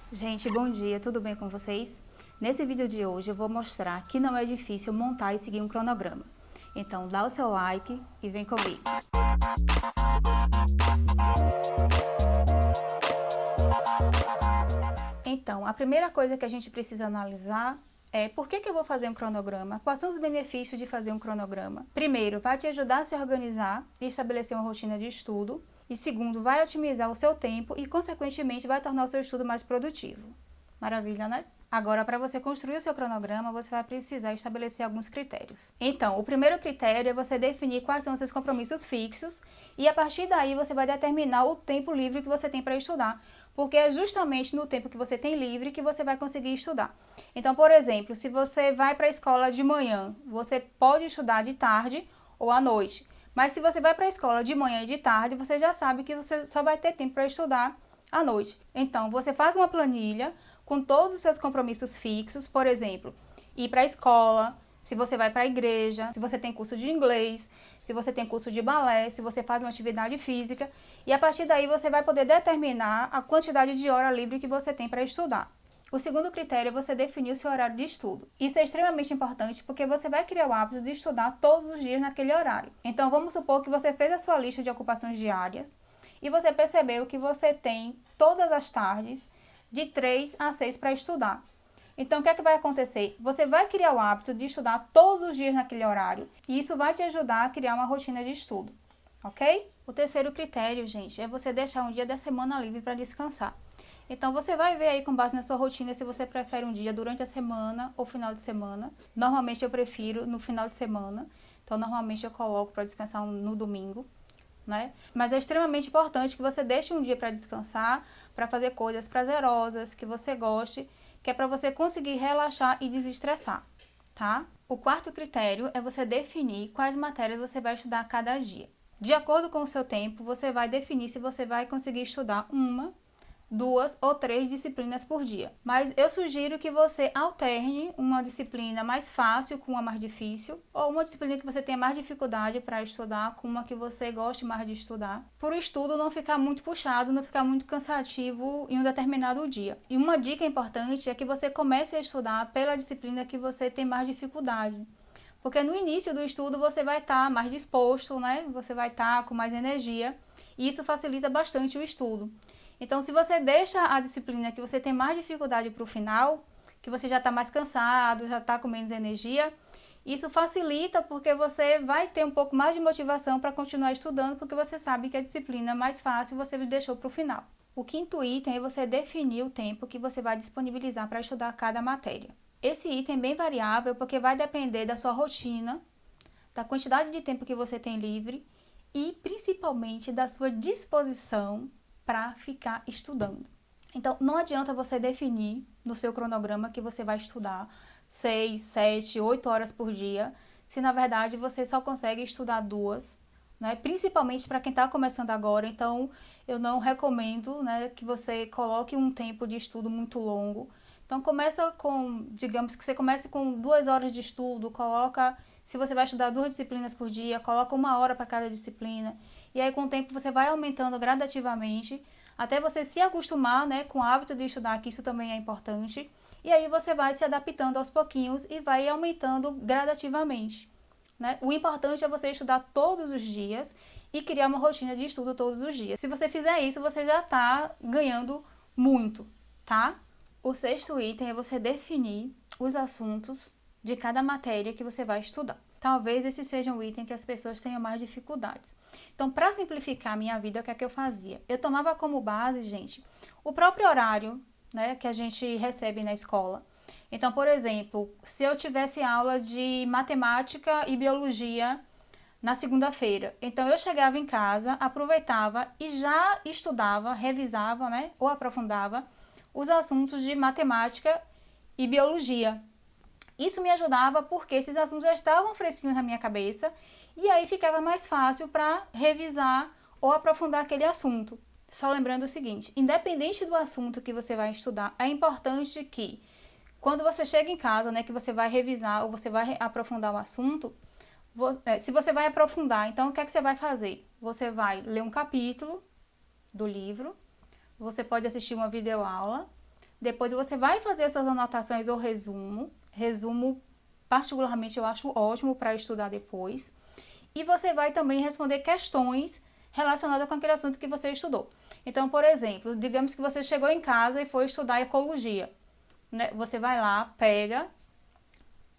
Gente, bom dia, tudo bem com vocês? Nesse vídeo de hoje eu vou mostrar que não é difícil montar e seguir um cronograma. Então dá o seu like e vem comigo. Então, a primeira coisa que a gente precisa analisar é por que eu vou fazer um cronograma? Quais são os benefícios de fazer um cronograma? Primeiro, vai te ajudar a se organizar e estabelecer uma rotina de estudo. E segundo, vai otimizar o seu tempo e, consequentemente, vai tornar o seu estudo mais produtivo. Maravilha, né? Agora, para você construir o seu cronograma, você vai precisar estabelecer alguns critérios. Então, o primeiro critério é você definir quais são os seus compromissos fixos e, a partir daí, você vai determinar o tempo livre que você tem para estudar, porque é justamente no tempo que você tem livre que você vai conseguir estudar. Então, por exemplo, se você vai para a escola de manhã, você pode estudar de tarde ou à noite. Mas se você vai para a escola de manhã e de tarde, você já sabe que você só vai ter tempo para estudar à noite. Então, você faz uma planilha com todos os seus compromissos fixos, por exemplo, ir para a escola, se você vai para a igreja, se você tem curso de inglês, se você tem curso de balé, se você faz uma atividade física, e a partir daí você vai poder determinar a quantidade de hora livre que você tem para estudar. O segundo critério é você definir o seu horário de estudo. Isso é extremamente importante porque você vai criar o hábito de estudar todos os dias naquele horário. Então, vamos supor que você fez a sua lista de ocupações diárias e você percebeu que você tem todas as tardes de 3 a 6 para estudar. Então, o que é que vai acontecer? Você vai criar o hábito de estudar todos os dias naquele horário e isso vai te ajudar a criar uma rotina de estudo, ok? O terceiro critério, gente, é você deixar um dia da semana livre para descansar. Então, você vai ver aí com base na sua rotina se você prefere um dia durante a semana ou final de semana. Normalmente eu prefiro no final de semana, então normalmente eu coloco para descansar no domingo, né? Mas é extremamente importante que você deixe um dia para descansar, para fazer coisas prazerosas, que você goste, que é para você conseguir relaxar e desestressar, tá? O quarto critério é você definir quais matérias você vai estudar a cada dia. De acordo com o seu tempo, você vai definir se você vai conseguir estudar uma, 2 ou 3 disciplinas por dia. Mas eu sugiro que você alterne uma disciplina mais fácil com uma mais difícil, ou uma disciplina que você tenha mais dificuldade para estudar com uma que você goste mais de estudar, para o estudo não ficar muito puxado, não ficar muito cansativo em um determinado dia. E uma dica importante é que você comece a estudar pela disciplina que você tem mais dificuldade. Porque no início do estudo você vai estar mais disposto, né? Você vai estar com mais energia e isso facilita bastante o estudo. Então, se você deixa a disciplina que você tem mais dificuldade para o final, que você já está mais cansado, já está com menos energia, isso facilita porque você vai ter um pouco mais de motivação para continuar estudando, porque você sabe que a disciplina mais fácil você deixou para o final. O quinto item é você definir o tempo que você vai disponibilizar para estudar cada matéria. Esse item é bem variável porque vai depender da sua rotina, da quantidade de tempo que você tem livre e principalmente da sua disposição para ficar estudando. Então, não adianta você definir no seu cronograma que você vai estudar 6, 7, 8 horas por dia, se na verdade você só consegue estudar 2, né? Principalmente para quem está começando agora. Então, eu não recomendo, né, que você coloque um tempo de estudo muito longo. Então, começa com, digamos que você comece com 2 horas de estudo, coloca, se você vai estudar 2 disciplinas por dia, coloca 1 hora para cada disciplina. E aí, com o tempo, você vai aumentando gradativamente, até você se acostumar, né, com o hábito de estudar, que isso também é importante. E aí, você vai se adaptando aos pouquinhos e vai aumentando gradativamente, né? O importante é você estudar todos os dias e criar uma rotina de estudo todos os dias. Se você fizer isso, você já está ganhando muito, tá? O sexto item é você definir os assuntos de cada matéria que você vai estudar. Talvez esse seja um item que as pessoas tenham mais dificuldades. Então, para simplificar a minha vida, o que é que eu fazia? Eu tomava como base, gente, o próprio horário, né, que a gente recebe na escola. Então, por exemplo, se eu tivesse aula de matemática e biologia na segunda-feira, então eu chegava em casa, aproveitava e já estudava, revisava, né, ou aprofundava os assuntos de matemática e biologia. Isso me ajudava porque esses assuntos já estavam fresquinhos na minha cabeça e aí ficava mais fácil para revisar ou aprofundar aquele assunto. Só lembrando o seguinte, independente do assunto que você vai estudar, é importante que quando você chega em casa, né, que você vai revisar ou você vai aprofundar o assunto, se você vai aprofundar, então o que é que você vai fazer? Você vai ler um capítulo do livro, você pode assistir uma videoaula, Depois você vai fazer as suas anotações ou resumo. Resumo, particularmente, eu acho ótimo para estudar depois. E você vai também responder questões relacionadas com aquele assunto que você estudou. Então, por exemplo, digamos que você chegou em casa e foi estudar ecologia, né? Você vai lá, pega,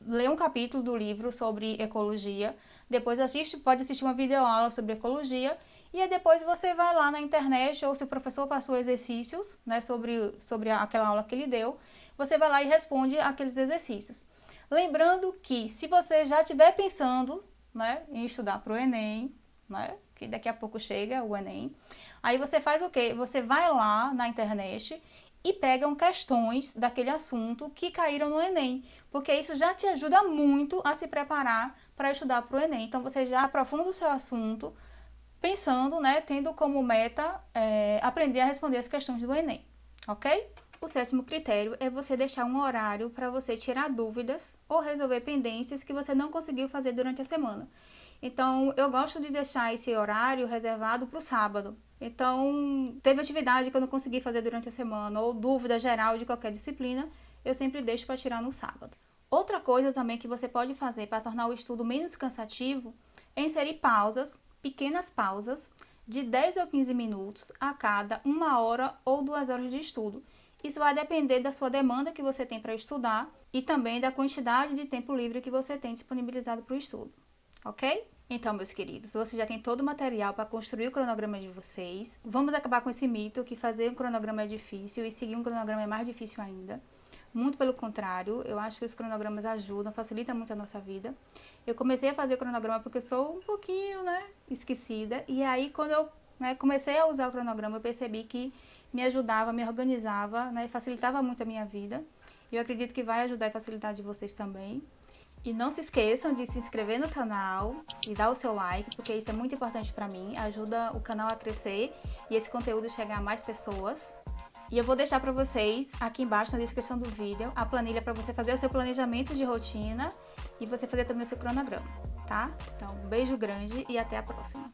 lê um capítulo do livro sobre ecologia, depois pode assistir uma videoaula sobre ecologia, e aí depois você vai lá na internet, ou se o professor passou exercícios, né, sobre aquela aula que ele deu, você vai lá e responde aqueles exercícios. Lembrando que se você já estiver pensando, né, em estudar para o Enem, né, que daqui a pouco chega o Enem, aí você faz o quê? Você vai lá na internet e pegam questões daquele assunto que caíram no Enem, porque isso já te ajuda muito a se preparar para estudar para o Enem. Então, você já aprofunda o seu assunto, pensando, né, tendo como meta aprender a responder as questões do Enem, ok? O 7º critério é você deixar um horário para você tirar dúvidas ou resolver pendências que você não conseguiu fazer durante a semana. Então, eu gosto de deixar esse horário reservado para o sábado. Então, teve atividade que eu não consegui fazer durante a semana ou dúvida geral de qualquer disciplina, eu sempre deixo para tirar no sábado. Outra coisa também que você pode fazer para tornar o estudo menos cansativo é inserir pausas, pequenas pausas, de 10 ou 15 minutos a cada 1 hora ou 2 horas de estudo. Isso vai depender da sua demanda que você tem para estudar e também da quantidade de tempo livre que você tem disponibilizado para o estudo, ok? Então, meus queridos, você já tem todo o material para construir o cronograma de vocês. Vamos acabar com esse mito que fazer um cronograma é difícil e seguir um cronograma é mais difícil ainda. Muito pelo contrário, eu acho que os cronogramas ajudam, facilitam muito a nossa vida. Eu comecei a fazer cronograma porque eu sou um pouquinho, esquecida. E aí, quando eu comecei a usar o cronograma, eu percebi que me ajudava, me organizava, e facilitava muito a minha vida. E eu acredito que vai ajudar e facilitar de vocês também. E não se esqueçam de se inscrever no canal e dar o seu like, porque isso é muito importante para mim, ajuda o canal a crescer e esse conteúdo chegar a mais pessoas. E eu vou deixar para vocês, aqui embaixo na descrição do vídeo, a planilha para você fazer o seu planejamento de rotina e você fazer também o seu cronograma, tá? Então, um beijo grande e até a próxima!